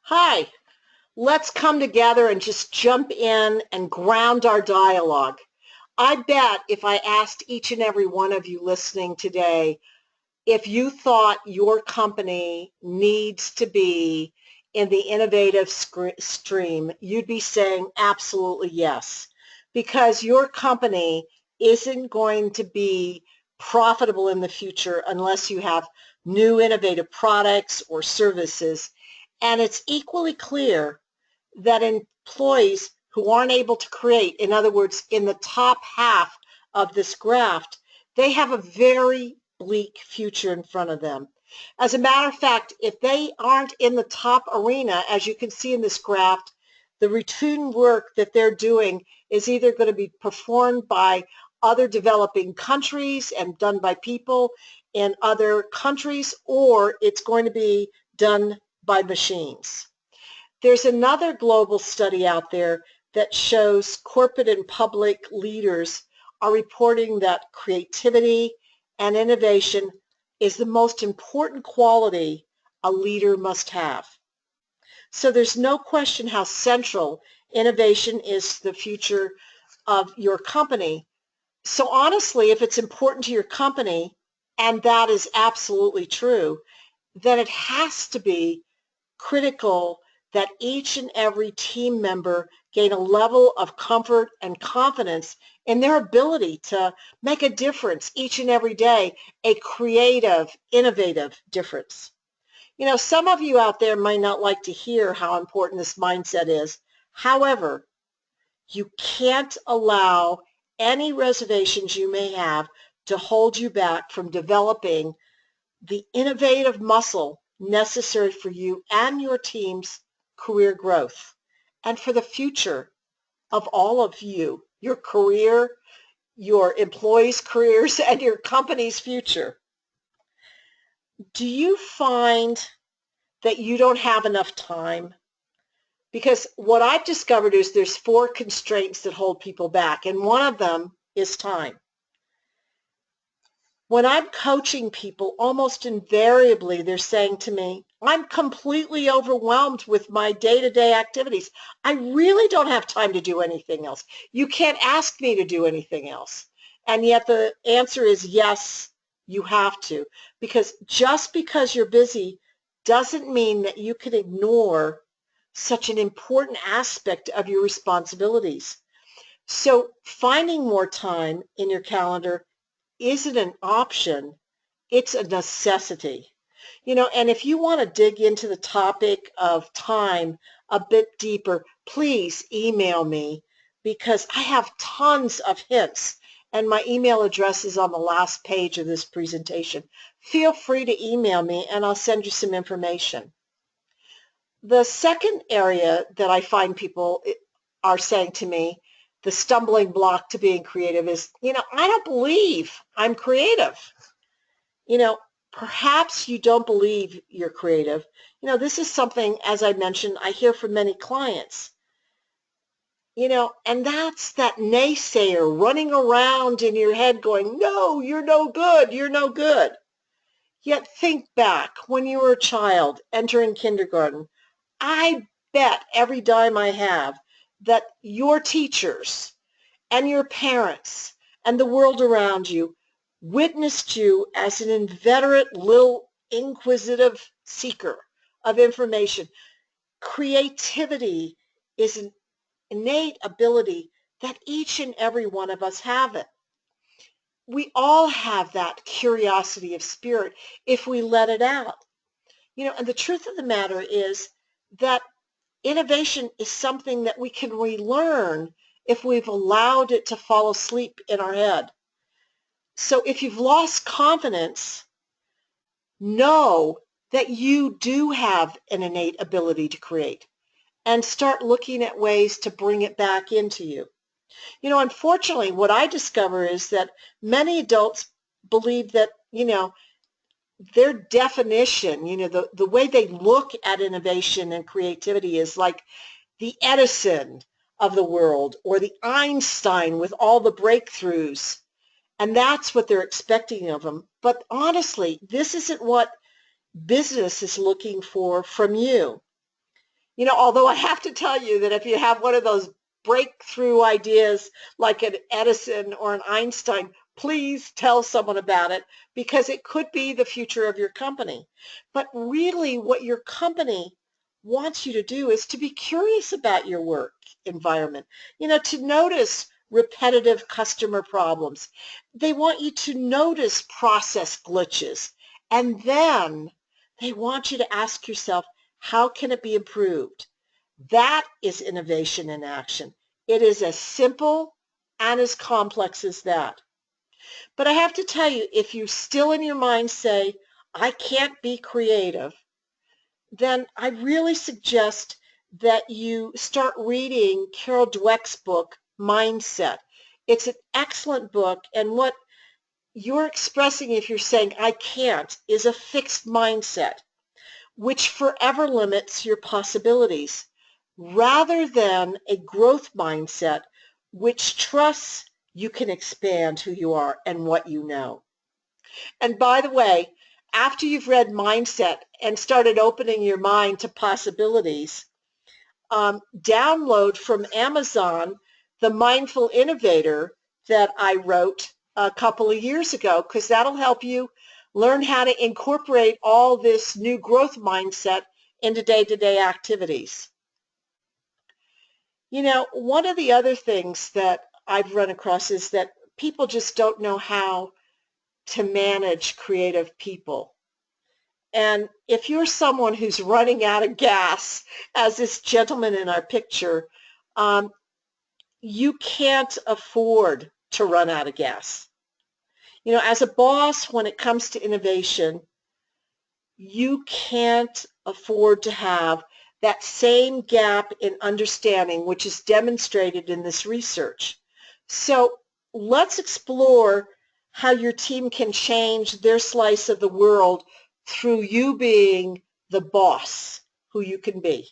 Hi, let's come together and just jump in and ground our dialogue. I bet if I asked each and every one of you listening today if you thought your company needs to be in the innovative stream, you'd be saying absolutely yes, because your company isn't going to be profitable in the future unless you have new innovative products or services. And it's equally clear that employees who aren't able to create, in other words, in the top half of this graph, they have a very bleak future in front of them. As a matter of fact, if they aren't in the top arena, as you can see in this graph, the routine work that they're doing is either going to be performed by other developing countries and done by people in other countries, or it's going to be done by machines. There's another global study out there that shows corporate and public leaders are reporting that creativity and innovation is the most important quality a leader must have. So there's no question how central innovation is to the future of your company. So honestly, if it's important to your company, and that is absolutely true, then it has to be critical that each and every team member gain a level of comfort and confidence in their ability to make a difference each and every day, a creative, innovative difference. You know, some of you out there might not like to hear how important this mindset is. However, you can't allow any reservations you may have to hold you back from developing the innovative muscle necessary for you and your team's career growth and for the future of all of you, your career, your employees' careers, and your company's future. Do you find that you don't have enough time? Because what I've discovered is there's 4 constraints that hold people back, and one of them is time. When I'm coaching people, almost invariably they're saying to me, I'm completely overwhelmed with my day-to-day activities. I really don't have time to do anything else. You can't ask me to do anything else. And yet the answer is yes, you have to. Because just because you're busy doesn't mean that you can ignore such an important aspect of your responsibilities. So finding more time in your calendar isn't an option, it's a necessity. You know, and if you want to dig into the topic of time a bit deeper, please email me because I have tons of hints and my email address is on the last page of this presentation. Feel free to email me and I'll send you some information. The second area that I find people are saying to me, the stumbling block to being creative is, I don't believe I'm creative. Perhaps you don't believe you're creative. This is something, as I mentioned, I hear from many clients. And that's that naysayer running around in your head going, no, you're no good, you're no good. Yet think back when you were a child entering kindergarten. I bet every dime I have that your teachers and your parents and the world around you witnessed you as an inveterate little inquisitive seeker of information. Creativity is an innate ability that each and every one of us have it. We all have that curiosity of spirit if we let it out. And the truth of the matter is that innovation is something that we can relearn if we've allowed it to fall asleep in our head. So if you've lost confidence, know that you do have an innate ability to create and start looking at ways to bring it back into you. Unfortunately, what I discover is that many adults believe that, their definition, the way they look at innovation and creativity is like the Edison of the world or the Einstein with all the breakthroughs. And that's what they're expecting of them. But honestly, this isn't what business is looking for from you. Although I have to tell you that if you have one of those breakthrough ideas like an Edison or an Einstein, please tell someone about it because it could be the future of your company. But really what your company wants you to do is to be curious about your work environment, to notice repetitive customer problems. They want you to notice process glitches, and then they want you to ask yourself, how can it be improved? That is innovation in action. It is as simple and as complex as that. But I have to tell you, if you still in your mind say, I can't be creative, then I really suggest that you start reading Carol Dweck's book, Mindset. It's an excellent book, and what you're expressing if you're saying, I can't, is a fixed mindset, which forever limits your possibilities, rather than a growth mindset, which trusts you can expand who you are and what you know. And by the way, after you've read Mindset and started opening your mind to possibilities, download from Amazon the Mindful Innovator that I wrote a couple of years ago, because that'll help you learn how to incorporate all this new growth mindset into day-to-day activities. One of the other things that I've run across is that people just don't know how to manage creative people. And if you're someone who's running out of gas, as this gentleman in our picture, you can't afford to run out of gas. As a boss, when it comes to innovation, you can't afford to have that same gap in understanding, which is demonstrated in this research. So let's explore how your team can change their slice of the world through you being the boss who you can be.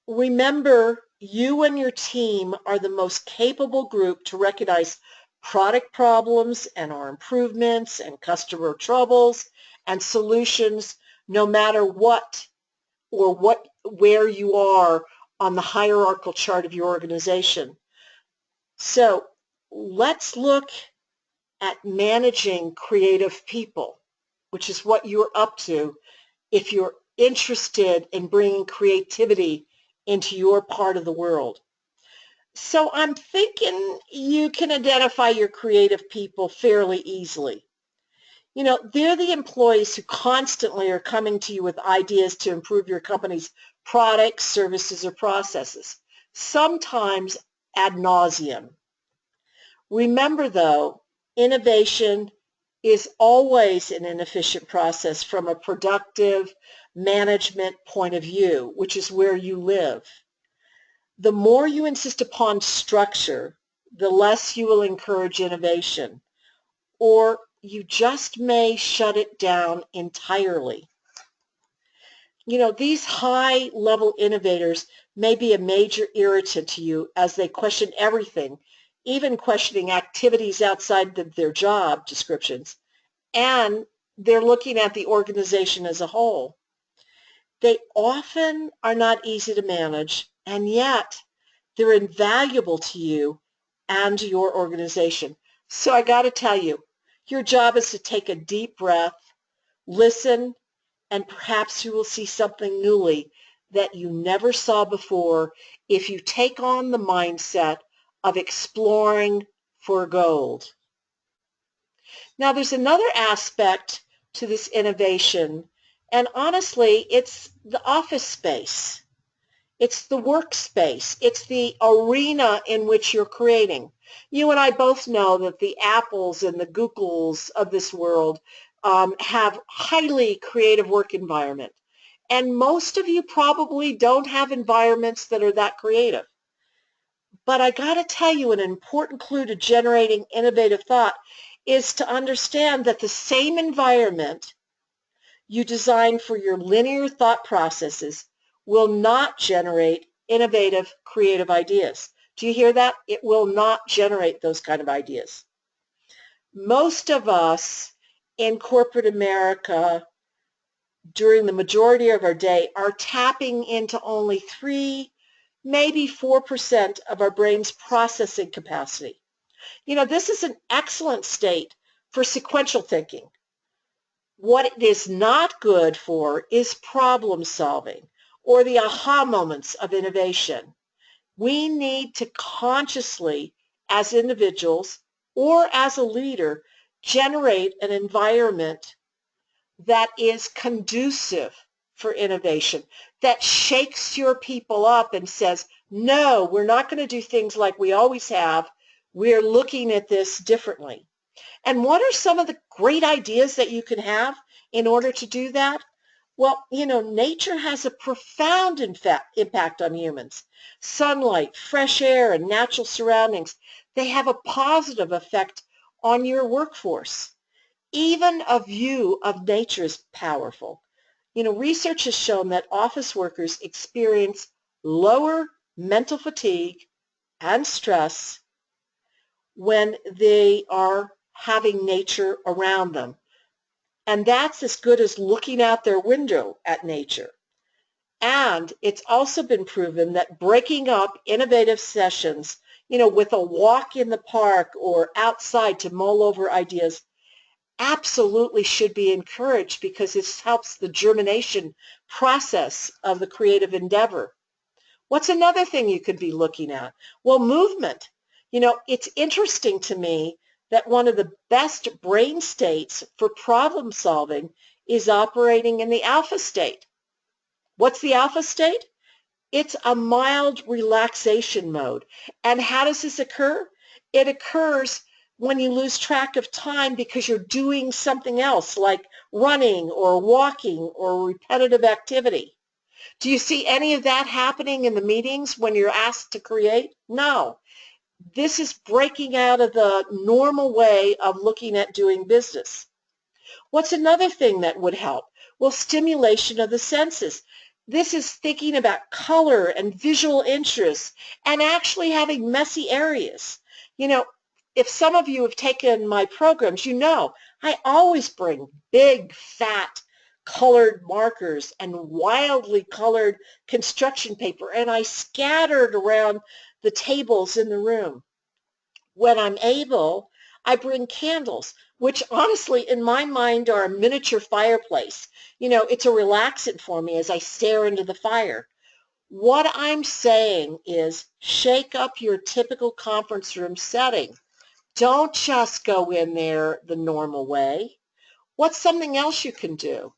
Remember, you and your team are the most capable group to recognize product problems and our improvements and customer troubles and solutions, no matter what or where you are on the hierarchical chart of your organization. So let's look at managing creative people, which is what you're up to if you're interested in bringing creativity into your part of the world. So I'm thinking you can identify your creative people fairly easily. They're the employees who constantly are coming to you with ideas to improve your company's products, services, or processes, sometimes ad nauseum. Remember, though, innovation is always an inefficient process from a productive management point of view, which is where you live. The more you insist upon structure, the less you will encourage innovation, or you just may shut it down entirely. These high-level innovators may be a major irritant to you as they question everything, even questioning activities outside of their job descriptions, and they're looking at the organization as a whole. They often are not easy to manage, and yet they're invaluable to you and to your organization. So I got to tell you, your job is to take a deep breath, listen, and perhaps you will see something newly that you never saw before if you take on the mindset of exploring for gold. Now, there's another aspect to this innovation, and honestly, it's the office space. It's the workspace. It's the arena in which you're creating. You and I both know that the Apples and the Googles of this world have highly creative work environment. And most of you probably don't have environments that are that creative. But I got to tell you, an important clue to generating innovative thought is to understand that the same environment you design for your linear thought processes will not generate innovative, creative ideas. Do you hear that? It will not generate those kind of ideas. Most of us in corporate America during the majority of our day are tapping into only 3, maybe 4% of our brain's processing capacity. This is an excellent state for sequential thinking. What it is not good for is problem solving or the aha moments of innovation. We need to consciously, as individuals or as a leader, generate an environment that is conducive for innovation, that shakes your people up and says, no, we're not going to do things like we always have. We're looking at this differently. And what are some of the great ideas that you can have in order to do that? Well, nature has a profound impact on humans. Sunlight, fresh air, and natural surroundings, they have a positive effect on your workforce. Even a view of nature is powerful. Research has shown that office workers experience lower mental fatigue and stress when they are having nature around them. And that's as good as looking out their window at nature. And it's also been proven that breaking up innovative sessions, with a walk in the park or outside to mull over ideas, absolutely should be encouraged because this helps the germination process of the creative endeavor. What's another thing you could be looking at? Well, movement. It's interesting to me that one of the best brain states for problem solving is operating in the alpha state. What's the alpha state? It's a mild relaxation mode. And how does this occur? It occurs when you lose track of time because you're doing something else like running or walking or repetitive activity. Do you see any of that happening in the meetings when you're asked to create? No. This is breaking out of the normal way of looking at doing business. What's another thing that would help? Well, stimulation of the senses. This is thinking about color and visual interests and actually having messy areas. If some of you have taken my programs, I always bring big, fat, colored markers and wildly colored construction paper, and I scatter it around the tables in the room. When I'm able, I bring candles, which honestly in my mind are a miniature fireplace. It's a relaxant for me as I stare into the fire. What I'm saying is shake up your typical conference room setting. Don't just go in there the normal way. What's something else you can do?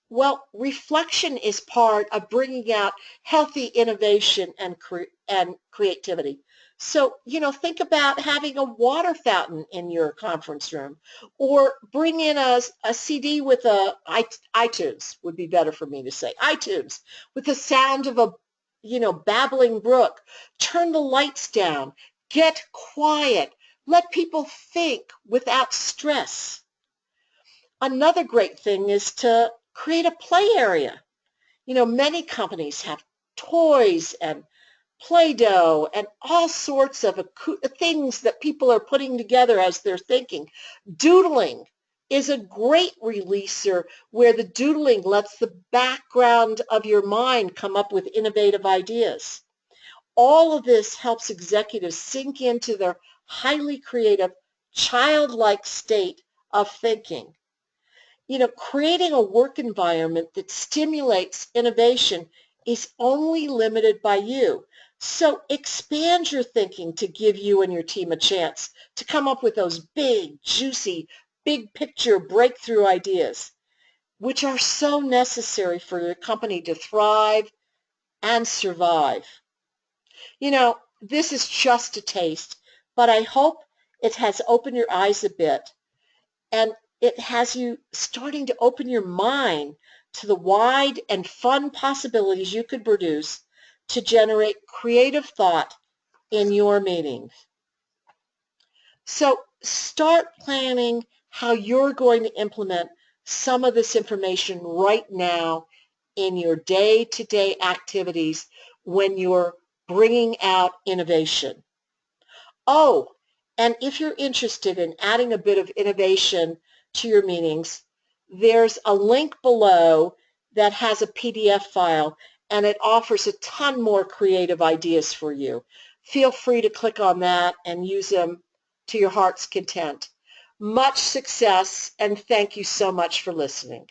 Well, reflection is part of bringing out healthy innovation and creativity. So, think about having a water fountain in your conference room, or bring in a CD with iTunes would be better for me to say, iTunes, with the sound of a, babbling brook. Turn the lights down. Get quiet. Let people think without stress. Another great thing is to create a play area. Many companies have toys and Play-Doh and all sorts of things that people are putting together as they're thinking. Doodling is a great releaser where the doodling lets the background of your mind come up with innovative ideas. All of this helps executives sink into their highly creative, childlike state of thinking. Creating a work environment that stimulates innovation is only limited by you. So expand your thinking to give you and your team a chance to come up with those big, juicy, big picture breakthrough ideas, which are so necessary for your company to thrive and survive. This is just a taste, but I hope it has opened your eyes a bit. And it has you starting to open your mind to the wide and fun possibilities you could produce to generate creative thought in your meetings. So start planning how you're going to implement some of this information right now in your day-to-day activities when you're bringing out innovation. Oh, and if you're interested in adding a bit of innovation to your meetings, there's a link below that has a PDF file, and it offers a ton more creative ideas for you. Feel free to click on that and use them to your heart's content. Much success, and thank you so much for listening.